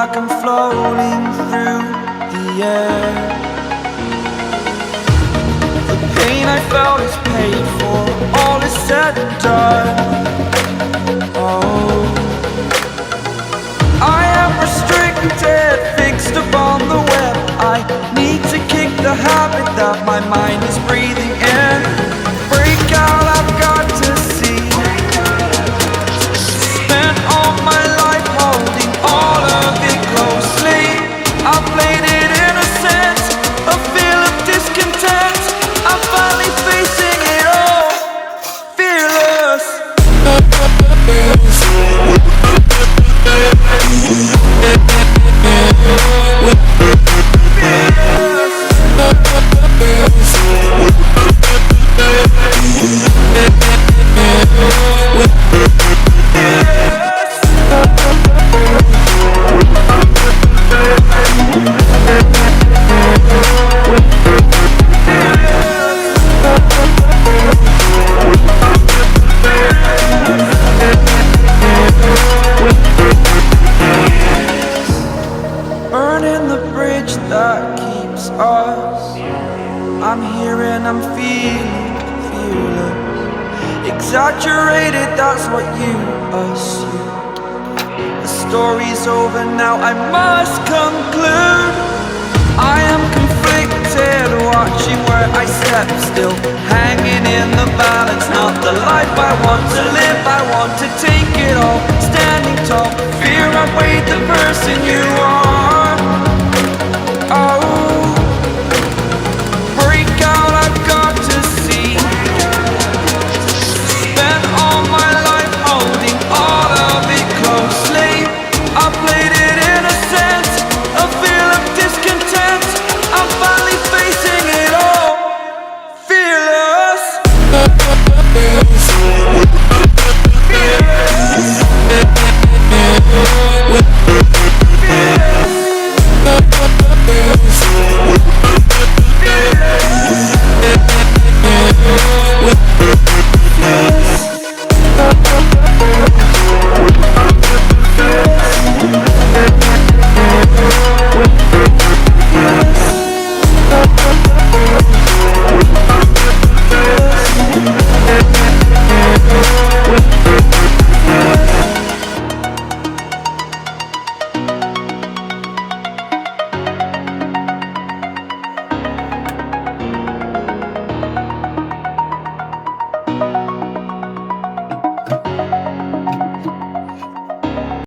like I'm floating through the air. The pain I felt is paid for, all is said and done. Oh, I am restricted, fixed upon the web. I need to kick the habit that my mind is breathing in. Break out, I've got to see. Spent all my life holding all of it closely. I played it innocent, a feel of discontent. I'm finally facing it all, fearless. Burning the bridge that keeps us. I'm here and I'm feeling fearless. Exaggerated, that's what you assume. The story's over now, I must conclude. I am conflicted, watching where I step still, hanging in the balance. Not the life I want to live, I want to take it all. Standing tall, fear outweighed the person you